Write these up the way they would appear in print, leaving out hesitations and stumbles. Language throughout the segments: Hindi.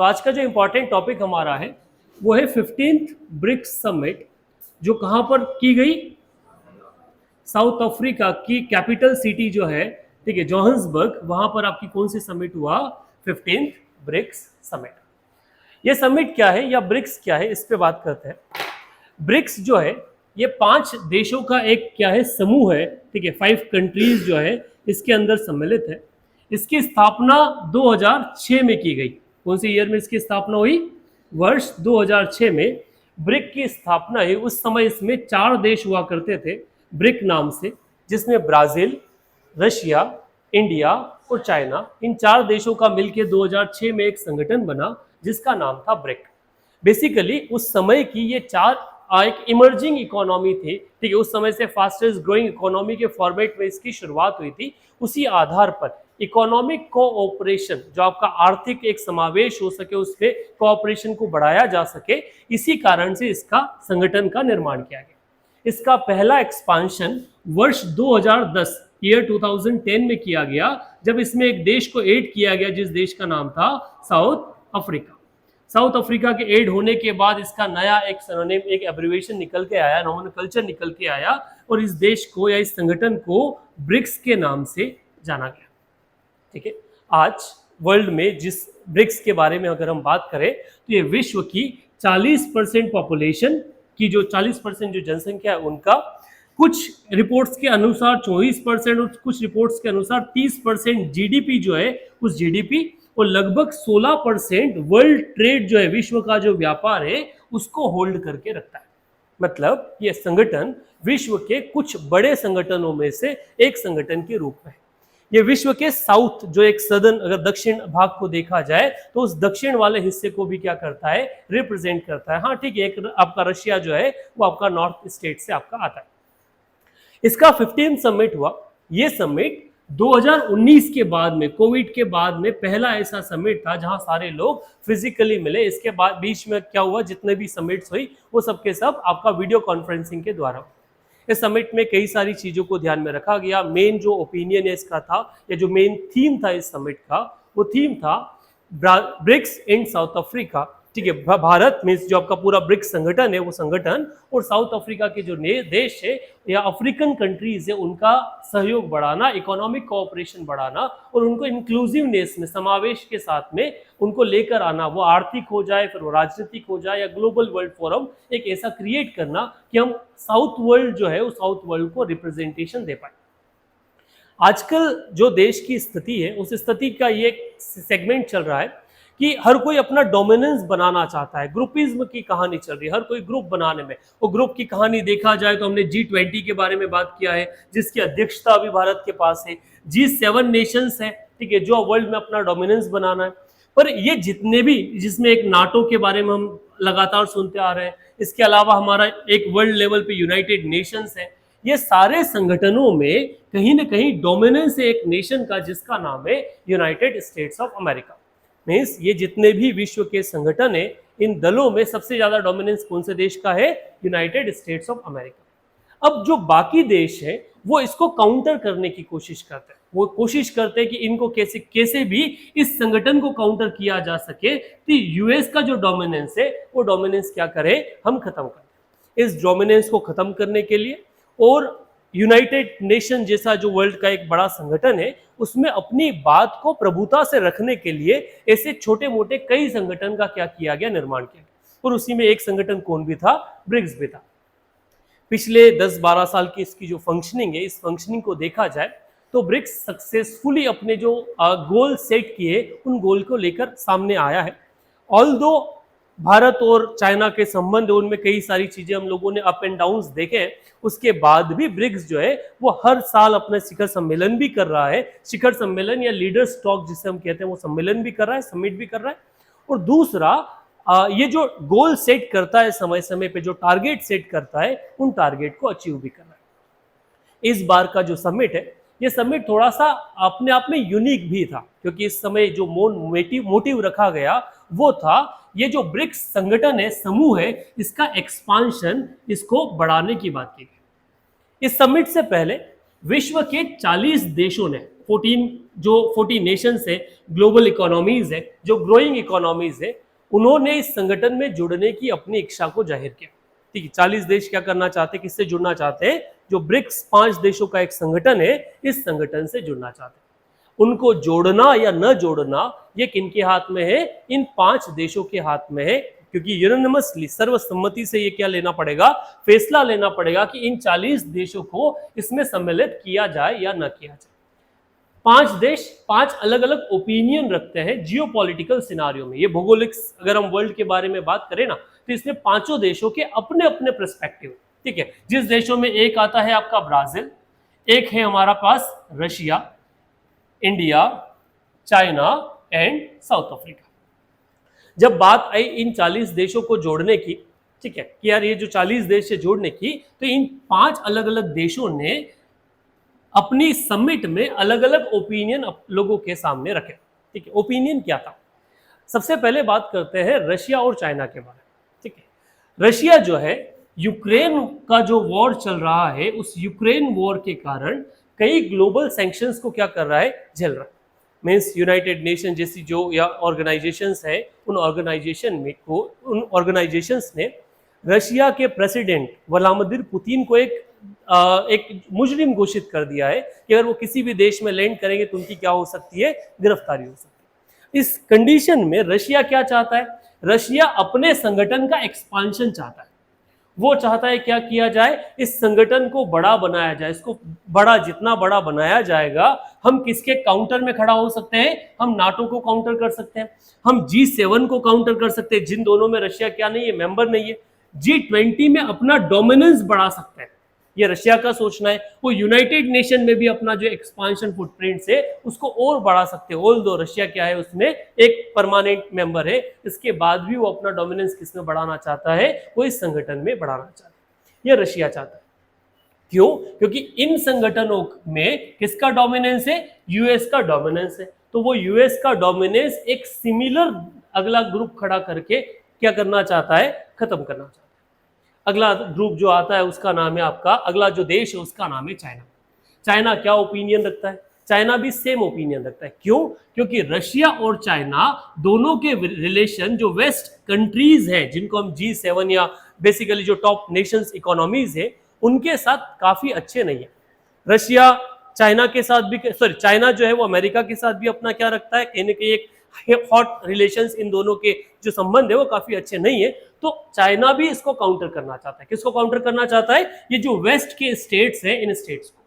तो आज का जो इंपॉर्टेंट टॉपिक हमारा है वो है 15th ब्रिक्स समिट, जो कहां पर की गई, साउथ अफ्रीका की कैपिटल सिटी जो है, ठीक है, जोहान्सबर्ग, वहां पर आपकी कौन सी समिट हुआ, 15th ब्रिक्स समिट। ये समिट क्या है या ब्रिक्स क्या है, इस पे बात करते हैं। ब्रिक्स जो है ये 5 देशों का एक क्या है, समूह है, ठीक है, 5 कंट्रीज जो है इसके अंदर सम्मिलित है। इसकी स्थापना 2006 में की गई। कौन सी ईयर में इसकी स्थापना हुई, वर्ष 2006 में ब्रिक की स्थापना हुई। उस समय इसमें 4 देश हुआ करते थे ब्रिक नाम से, जिसमें ब्राजील, रशिया, इंडिया और चाइना, इन 4 देशों का मिलकर 2006 में एक संगठन बना जिसका नाम था ब्रिक। बेसिकली उस समय की ये 4 एक इमर्जिंग इकोनॉमी थी, ठीक है, उस समय से फास्टेस्ट ग्रोइंग इकोनॉमी के फॉर्मेट में इसकी शुरुआत हुई थी। उसी आधार पर इकोनॉमिक कोऑपरेशन, जो आपका आर्थिक एक समावेश हो सके, उसके कोऑपरेशन को बढ़ाया जा सके, इसी कारण से इसका संगठन का निर्माण किया गया। इसका पहला एक्सपांशन वर्ष 2010 ईयर 2010 में किया गया, जब इसमें एक देश को ऐड किया गया जिस देश का नाम था साउथ अफ्रीका। साउथ अफ्रीका के ऐड होने के बाद इसका नया एक सरनेम, एक एब्रिविएशन निकल के आया, नोमेनक्लेचर निकल के आया, और इस देश को या इस संगठन को ब्रिक्स के नाम से जाना गया। ठीक है, आज वर्ल्ड में जिस ब्रिक्स के बारे में अगर हम बात करें तो ये विश्व की 40% पॉपुलेशन की, जो 40% जो जनसंख्या है उनका, कुछ रिपोर्ट्स के अनुसार 24% और कुछ रिपोर्ट्स के अनुसार 30% जीडीपी जो है, उस जीडीपी और लगभग 16% वर्ल्ड ट्रेड जो है, विश्व का जो व्यापार है, उसको होल्ड करके रखता है। मतलब ये संगठन विश्व के कुछ बड़े संगठनों में से एक संगठन के रूप में है। ये विश्व के साउथ, जो एक सदर्न, अगर दक्षिण भाग को देखा जाए तो उस दक्षिण वाले हिस्से को भी क्या करता है, रिप्रेजेंट करता है। हाँ ठीक है, एक आपका रशिया जो है वो आपका नॉर्थ स्टेट से आपका आता है। इसका 15 समिट हुआ। ये समिट 2019 के बाद में, कोविड के बाद में पहला ऐसा समिट था जहां सारे लोग फिजिकली मिले। इसके बाद बीच में क्या हुआ, जितने भी समिट्स हुई वो सब के सब आपका वीडियो कॉन्फ्रेंसिंग के द्वारा। इस समिट में कई सारी चीजों को ध्यान में रखा गया। मेन जो ओपिनियन है इसका था, या जो मेन थीम था इस समिट का, वो थीम था ब्रिक्स इन साउथ अफ्रीका। ठीक है, भारत में जो आपका पूरा ब्रिक्स संगठन है, वो संगठन और साउथ अफ्रीका के जो देश है या अफ्रीकन कंट्रीज है, उनका सहयोग बढ़ाना, इकोनॉमिक कोऑपरेशन बढ़ाना और उनको इंक्लूसिवनेस में, समावेश के साथ में उनको लेकर आना। वो आर्थिक हो जाए, फिर वो राजनीतिक हो जाए, या ग्लोबल वर्ल्ड फोरम एक ऐसा क्रिएट करना कि हम साउथ वर्ल्ड जो है, उस साउथ वर्ल्ड को रिप्रेजेंटेशन दे पाए। आजकल जो देश की स्थिति है, उस स्थिति का ये सेगमेंट चल रहा है कि हर कोई अपना डोमिनेंस बनाना चाहता है। ग्रुपिज्म की कहानी चल रही है, हर कोई ग्रुप बनाने में। वो ग्रुप की कहानी देखा जाए तो हमने G20 के बारे में बात किया है, जिसकी अध्यक्षता अभी भारत के पास है। G7 नेशंस है, ठीक है, जो वर्ल्ड में अपना डोमिनेंस बनाना है। पर ये जितने भी, जिसमें एक नाटो के बारे में हम लगातार सुनते आ रहे हैं, इसके अलावा हमारा एक वर्ल्ड लेवल पे यूनाइटेड नेशंस है, ये सारे संगठनों में कहीं ना कहीं डोमिनेंस है एक नेशन का, जिसका नाम है United states of America. Means ये जितने भी विश्व के संगठन है, इन दलों में सबसे ज्यादा डोमिनेंस कौन से देश का है, यूनाइटेड स्टेट्स ऑफ अमेरिका। अब जो बाकी देश है वो इसको काउंटर करने की कोशिश करते हैं। वो कोशिश करते हैं कि इनको कैसे कैसे भी इस संगठन को काउंटर किया जा सके, तो यूएस का जो डोमिनेंस है वो डोमिनेंस क्या करे, हम खत्म करें। इस डोमिनेंस को खत्म करने के लिए और यूनाइटेड नेशन जैसा जो वर्ल्ड का एक बड़ा संगठन है, उसमें अपनी बात को प्रभुता से रखने के लिए ऐसे छोटे मोटे कई संगठन का क्या किया गया, निर्माण किया गया। और उसी में एक संगठन कौन भी था, ब्रिक्स भी था। पिछले 10-12 साल की इसकी जो फंक्शनिंग है, इस फंक्शनिंग को देखा जाए तो ब्रिक्स सक्सेसफुली अपने जो गोल सेट किए, उन गोल को लेकर सामने आया है। ऑल्दो भारत और चाइना के संबंध, उनमें कई सारी चीजें हम लोगों ने अप एंड डाउन्स देखे हैं, उसके बाद भी ब्रिक्स जो है वो हर साल अपना शिखर सम्मेलन भी कर रहा है। शिखर सम्मेलन या लीडर्स टॉक जिसे हम कहते हैं, वो सम्मेलन भी कर रहा है, समिट भी कर रहा है। और दूसरा, ये जो गोल सेट करता है, समय समय पे जो टारगेट सेट करता है, उन टारगेट को अचीव भी कर रहा है। इस बार का जो समिट है, ये समिट थोड़ा सा अपने आप में यूनिक भी था, क्योंकि इस समय जो मोटिव रखा गया वो था, ये जो ब्रिक्स संगठन है, समूह है, इसका एक्सपांशन, इसको बढ़ाने की बात की गई। इस समिट से पहले विश्व के 40 देशों ने 14 नेशंस है, ग्लोबल इकोनॉमीज है, जो ग्रोइंग इकोनॉमीज है, उन्होंने इस संगठन में जुड़ने की अपनी इच्छा को जाहिर किया। ठीक है, 40 देश क्या करना चाहते हैं, किससे जुड़ना चाहते हैं? जो ब्रिक्स 5 देशों का एक संगठन है, इस संगठन से जुड़ना चाहते हैं। उनको जोड़ना या न जोड़ना ये किनके हाथ में है? इन 5 देशों के हाथ में है, क्योंकि यूनानिमसली सर्वसम्मति से ये क्या लेना पड़ेगा, फैसला लेना पड़ेगा कि इन 40 देशों को इसमें सम्मिलित किया जाए या न किया जाए। 5 देश 5 अलग अलग ओपिनियन रखते हैं जियो पॉलिटिकल सिनारियो में। ये भौगोलिक, अगर हम वर्ल्ड के बारे में बात करें ना, तो इसमें 5 देशों के अपने अपने पर्सपेक्टिव। ठीक है, जिस देशों में एक आता है आपका ब्राजील, एक है हमारा पास Russia, India, China and South Africa. जब बात आई इन 40 देशों को जोड़ने की, ठीक है, कि यार ये जो 40 देश है जोड़ने की, तो इन 5 अलग अलग देशों ने अपनी समिट में अलग अलग ओपिनियन लोगों के सामने रखे। ठीक है, ओपिनियन क्या था? सबसे पहले बात करते हैं रशिया और चाइना के बारे में। ठीक है, रशिया जो है, यूक्रेन का जो वॉर चल रहा है, उस यूक्रेन वॉर के कारण कई ग्लोबल सैंक्शंस को क्या कर रहा है, झेल रहा है। मीन्स यूनाइटेड नेशन जैसी जो या ऑर्गेनाइजेशंस है, उन ऑर्गेनाइजेशंस ने रशिया के प्रेसिडेंट व्लादिमीर पुतिन को एक मुजरिम घोषित कर दिया है कि अगर वो किसी भी देश में लैंड करेंगे तो उनकी क्या हो सकती है, गिरफ्तारी हो सकती है। इस कंडीशन में रशिया क्या चाहता है? रशिया अपने संगठन का एक्सपांशन चाहता है। वो चाहता है क्या किया जाए, इस संगठन को बड़ा बनाया जाए। इसको बड़ा, जितना बड़ा बनाया जाएगा, हम किसके काउंटर में खड़ा हो सकते हैं? हम नाटो को काउंटर कर सकते हैं, हम G7 को काउंटर कर सकते हैं, जिन दोनों में रशिया क्या नहीं है, मेंबर नहीं है। G20 में अपना डोमिनेंस बढ़ा सकते हैं, ये रशिया का सोचना है। वो यूनाइटेड नेशन में भी अपना जो एक्सपांशन फुटप्रिंट है उसको और बढ़ा सकते हैं। ऑल दो रशिया क्या है, उसमें एक परमानेंट मेंबर है, इसके बाद भी वो अपना डोमिनेंस किसमें बढ़ाना चाहता है? वो इस संगठन में बढ़ाना चाहता है। ये रशिया चाहता है। क्यों? क्योंकि इन संगठनों में किसका डोमिनेंस है? यूएस का डोमिनेंस है। तो वो यूएस का डोमिनेंस एक सिमिलर अगला ग्रुप खड़ा करके क्या करना चाहता है? खत्म करना चाहता है। अगला ग्रुप जो आता है उसका नाम है आपका, अगला जो देश है उसका नाम है चाइना। चाइना क्या ओपिनियन रखता है? चाइना भी सेम ओपिनियन रखता है। क्यों? क्योंकि रशिया और चाइना दोनों के रिलेशन जो वेस्ट कंट्रीज है, जिनको हम G7 या बेसिकली जो टॉप नेशंस इकोनॉमीज है, उनके साथ काफी अच्छे नहीं है। रशिया चाइना के साथ भी, सॉरी, चाइना जो है वो अमेरिका के साथ भी अपना क्या रखता है, कहीं ना कहीं एक हॉट रिलेशंस, इन दोनों के जो संबंध है वो काफी अच्छे नहीं है। तो चाइना भी इसको काउंटर करना चाहता है। किसको काउंटर करना चाहता है? ये जो वेस्ट के स्टेट्स हैं, इन स्टेट्स को।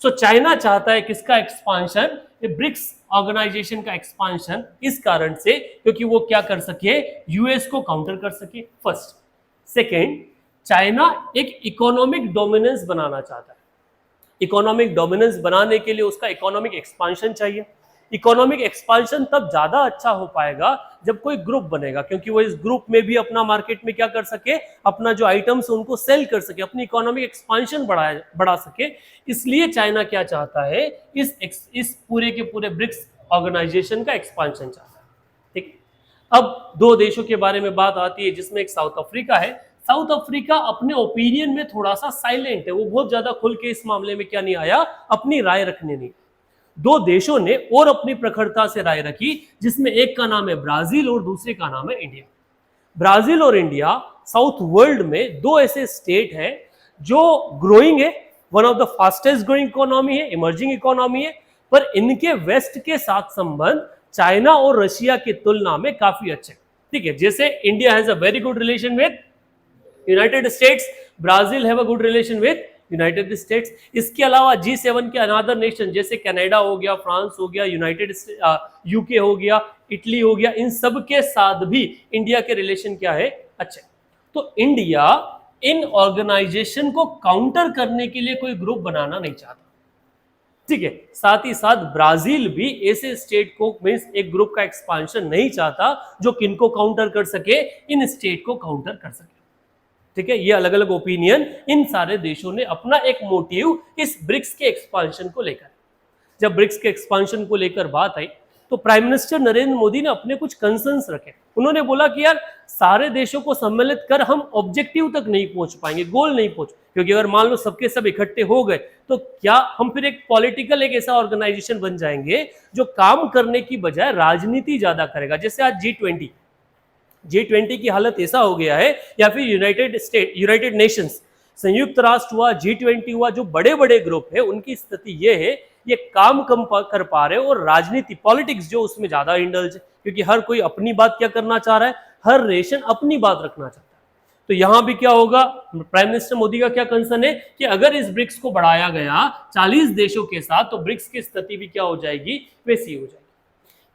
सो चाइना चाहता है किसका एक्सपांशन? ये ब्रिक्स ऑर्गेनाइजेशन का एक्सपांशन, इस कारण से क्योंकि वो क्या कर सके, यूएस को काउंटर कर सके, फर्स्ट। सेकेंड, चाइना एक इकोनॉमिक डोमिनेंस बनाना चाहता है। इकोनॉमिक डोमिनेंस बनाने के लिए उसका इकोनॉमिक एक्सपांशन चाहिए। इकोनॉमिक एक्सपांशन तब ज्यादा अच्छा हो पाएगा जब कोई ग्रुप बनेगा, क्योंकि वो इस ग्रुप में भी अपना मार्केट में क्या कर सके, अपना जो आइटम्स है उनको सेल कर सके, अपनी इकोनॉमिक एक्सपांशन बढ़ा सके। इसलिए चाइना क्या चाहता है, इस पूरे के पूरे ब्रिक्स ऑर्गेनाइजेशन का एक्सपांशन चाहता है। ठीक, अब 2 देशों के बारे में बात आती है, जिसमें एक साउथ अफ्रीका है। साउथ अफ्रीका अपने ओपिनियन में थोड़ा सा साइलेंट है, वो बहुत ज्यादा खुल के इस मामले में क्या नहीं आया, अपनी राय रखने नहीं। 2 देशों ने और अपनी प्रखरता से राय रखी, जिसमें एक का नाम है ब्राजील और दूसरे का नाम है इंडिया। ब्राजील और इंडिया साउथ वर्ल्ड में 2 ऐसे स्टेट हैं जो ग्रोइंग है, one of the fastest growing economy है, इमर्जिंग इकोनॉमी है, पर इनके वेस्ट के साथ संबंध चाइना और रशिया की तुलना में काफी अच्छे। ठीक है, जैसे India has a very good relation with United states, Brazil have a good relation with United states. इसके अलावा G7 के अनदर नेशन जैसे कनाडा हो गया, फ्रांस हो गया, यूके हो गया, इटली हो गया, इन सब के साथ भी इंडिया के रिलेशन क्या है, अच्छे। तो इंडिया इन ऑर्गेनाइजेशन को काउंटर करने के लिए कोई ग्रुप बनाना नहीं चाहता। ठीक है, साथ ही साथ ब्राजील भी ऐसे स्टेट को, मींस एक ग्रुप का एक्सपांशन नहीं चाहता जो किनको काउंटर कर सके, इन स्टेट को काउंटर कर सके। ठीक है, ये अलग अलग ओपिनियन, इन सारे देशों ने अपना एक मोटिव इस ब्रिक्स के एक्सपांशन को लेकर। जब ब्रिक्स के एक्सपांशन को लेकर बात आई तो प्राइम मिनिस्टर नरेंद्र मोदी ने अपने कुछ कंसर्न्स रखे। उन्होंने बोला कि यार सारे देशों को सम्मिलित कर हम ऑब्जेक्टिव तक नहीं पहुंच पाएंगे, गोल नहीं पहुंच, क्योंकि अगर मान लो सबके सब इकट्ठे हो गए तो क्या हम फिर एक पॉलिटिकल एक ऐसा ऑर्गेनाइजेशन बन जाएंगे जो काम करने की बजाय राजनीति ज्यादा करेगा। जैसे आज G20 की हालत ऐसा हो गया है, या फिर यूनाइटेड नेशंस, संयुक्त राष्ट्र हुआ, G20 हुआ, जो बड़े बड़े ग्रुप है उनकी स्थिति ये है, ये काम कम कर पा रहे और राजनीति पॉलिटिक्स जो उसमें ज्यादा इंडल्ज है, क्योंकि हर कोई अपनी बात क्या करना चाह रहा है, हर नेशन अपनी बात रखना चाहता है। तो यहां भी क्या होगा, प्राइम मिनिस्टर मोदी का क्या कंसर्न है कि अगर इस ब्रिक्स को बढ़ाया गया 40 देशों के साथ तो ब्रिक्स की स्थिति भी क्या हो जाएगी, वैसी हो जाएगी।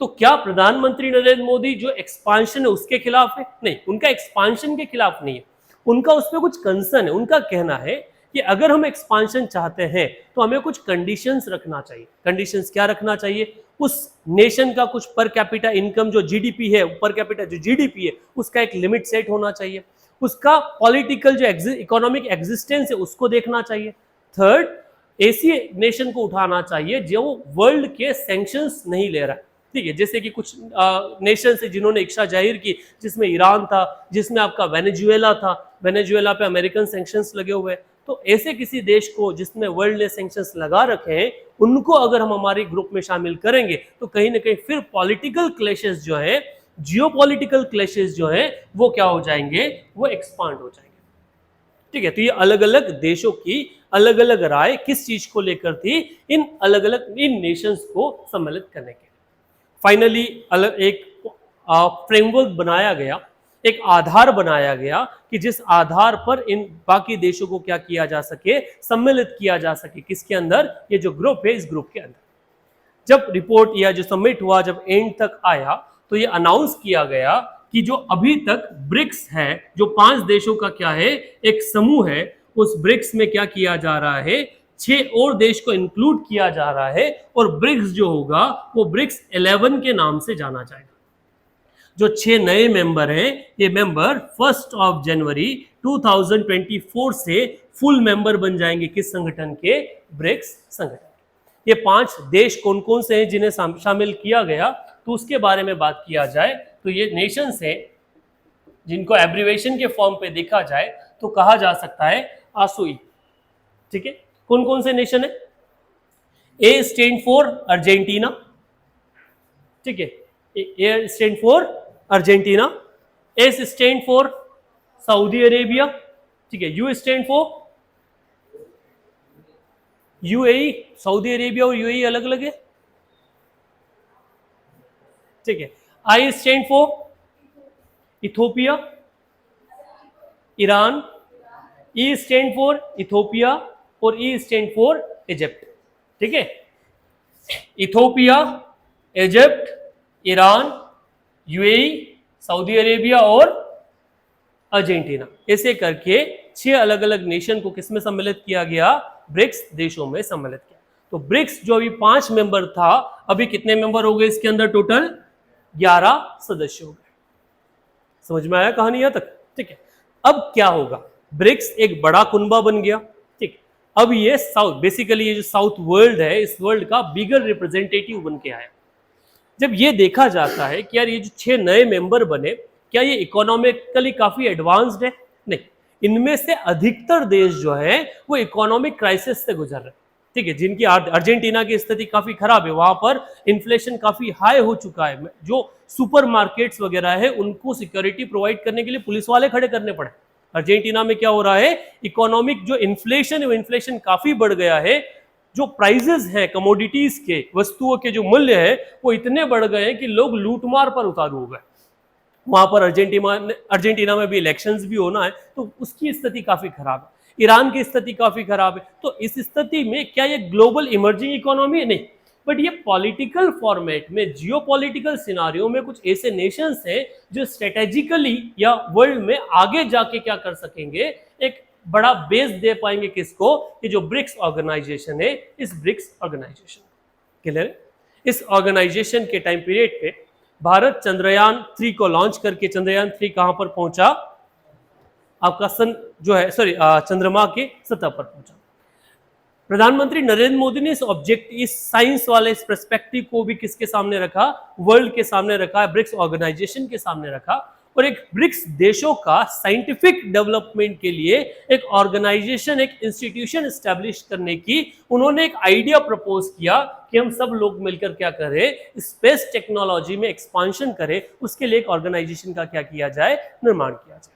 तो क्या प्रधानमंत्री नरेंद्र मोदी जो एक्सपांशन है उसके खिलाफ है? नहीं, उनका एक्सपांशन के खिलाफ नहीं है, उनका उसमें कुछ कंसर्न है। उनका कहना है कि अगर हम एक्सपांशन चाहते हैं तो हमें कुछ कंडीशंस रखना चाहिए। कंडीशंस क्या रखना चाहिए? उस नेशन का कुछ पर कैपिटा इनकम जो जीडीपी है, पर कैपिटा जो जीडीपी है उसका एक लिमिट सेट होना चाहिए। उसका पॉलिटिकल जो इकोनॉमिक एग्जिस्टेंस है उसको देखना चाहिए। थर्ड, ऐसी नेशन को उठाना चाहिए जो वर्ल्ड के सैंक्शंस नहीं ले रहा है, ठीक है। जैसे कि कुछ नेशन से जिन्होंने इच्छा जाहिर की, जिसमें ईरान था, जिसमें आपका वेनेजुएला था, वेनेजुएला पे अमेरिकन सैंक्शंस लगे हुए हैं। तो ऐसे किसी देश को जिसमें वर्ल्ड ने सैंक्शंस लगा रखे हैं, उनको अगर हम हमारे ग्रुप में शामिल करेंगे तो कहीं ना कहीं फिर पॉलिटिकल क्लैशेस जो है, जियोपॉलिटिकल क्लैशेस जो है वो क्या हो जाएंगे, वो एक्सपांड हो जाएंगे, ठीक है। तो ये अलग अलग देशों की अलग अलग राय किस चीज को लेकर थी, इन अलग अलग इन नेशंस को सम्मिलित करने के। फाइनली अलग एक फ्रेमवर्क बनाया गया, एक आधार बनाया गया कि जिस आधार पर इन बाकी देशों को क्या किया जा सके, सम्मिलित किया जा सके। किसके अंदर? ये जो ग्रुप है, इस ग्रुप के अंदर। जब रिपोर्ट या जो समिट हुआ, जब एंड तक आया, तो ये अनाउंस किया गया कि जो अभी तक ब्रिक्स है, जो 5 देशों का क्या है, एक समूह है, उस ब्रिक्स में क्या किया जा रहा है, 6 और देश को इंक्लूड किया जा रहा है, और ब्रिक्स जो होगा वो ब्रिक्स 11 के नाम से जाना जाएगा। जो 6 नए मेंबर हैं, ये मेंबर 1 जनवरी 2024 से फुल मेंबर बन जाएंगे। किस संगठन के? ब्रिक्स संगठन। ये 5 देश कौन कौन से हैं जिन्हें शामिल किया गया, तो उसके बारे में बात किया जाए तो ये नेशंस हैं जिनको एब्रीवेशन के फॉर्म पे देखा जाए तो कहा जा सकता है आसुई, ठीक है। कौन कौन से नेशन है? ए स्टैंड फॉर अर्जेंटीना, ठीक है, A stand for Argentina, S stand for Saudi Arabia, ठीक है, U stand for UAE. Saudi Arabia और यूएई अलग अलग है, ठीक है। I stand for Ethiopia, Iran. E stand for Ethiopia और ई स्टैंड फॉर इजिप्ट, ठीक है। Ethiopia, Egypt, Iran, UAE, Saudi Arabia और अर्जेंटीना, ऐसे करके 6 अलग अलग नेशन को किसमें सम्मिलित किया गया? ब्रिक्स देशों में सम्मिलित किया। तो ब्रिक्स जो अभी 5 मेंबर था, अभी कितने मेंबर हो गए इसके अंदर? टोटल 11 सदस्य हो गए। समझ में आया कहानी यहां तक? ठीक है। अब क्या होगा? ब्रिक्स एक बड़ा कुनबा बन गया, ठीक। अब ये साउथ, बेसिकली ये जो साउथ वर्ल्ड है, इस वर्ल्ड का बिगर रिप्रेजेंटेटिव बन के आया। जब ये देखा जाता है कि यार ये जो 6 नए मेंबर बने, क्या ये इकोनॉमिकली काफी एडवांस्ड है? नहीं, इनमें से अधिकतर देश जो है वो इकोनॉमिक क्राइसिस से गुजर रहे हैं, ठीक है। जिनकी अर्जेंटीना की स्थिति काफी खराब है, वहां पर इन्फ्लेशन काफी हाई हो चुका है, जो सुपरमार्केट्स वगैरह है उनको सिक्योरिटी प्रोवाइड करने के लिए पुलिस वाले खड़े करने पड़े। अर्जेंटीना में क्या हो रहा है, इकोनॉमिक जो इन्फ्लेशन है वो इन्फ्लेशन काफी बढ़ गया है। जो प्राइजेस हैं कमोडिटीज के, वस्तुओं के जो मूल्य है वो इतने बढ़ गए हैं कि लोग लूटमार पर उतारू हो गए। वहां पर अर्जेंटीना में भी इलेक्शंस भी होना है, तो उसकी स्थिति काफी खराब है। ईरान की स्थिति काफी खराब है। तो इस स्थिति में क्या ये ग्लोबल इमर्जिंग इकोनॉमी है? नहीं, बट ये पॉलिटिकल फॉर्मेट में, जियोपॉलिटिकल सिनारियो में कुछ ऐसे नेशंस हैं जो स्ट्रेटेजिकली या वर्ल्ड में आगे जाके क्या कर सकेंगे, एक बड़ा बेस दे पाएंगे। किसको? कि जो ब्रिक्स ऑर्गेनाइजेशन है, इस ब्रिक्स ऑर्गेनाइजेशन। क्लियर? इस ऑर्गेनाइजेशन के टाइम पीरियड पे भारत चंद्रयान 3 को लॉन्च करके, चंद्रयान 3 कहां पर पहुंचा? आपका सन जो है, सॉरी, चंद्रमा के सतह पर पहुंचा। प्रधानमंत्री नरेंद्र मोदी ने इस साइंस वाले इस पर्सपेक्टिव को भी किसके सामने रखा, वर्ल्ड के सामने रखा, ब्रिक्स ऑर्गेनाइजेशन के सामने रखा, और एक ब्रिक्स देशों का साइंटिफिक डेवलपमेंट के लिए एक ऑर्गेनाइजेशन, एक इंस्टीट्यूशन एस्टेब्लिश करने की उन्होंने एक आइडिया प्रपोज किया कि हम सब लोग मिलकर क्या करें, स्पेस टेक्नोलॉजी में एक्सपांशन करें, उसके लिए एक ऑर्गेनाइजेशन का क्या किया जाए, निर्माण किया जाए।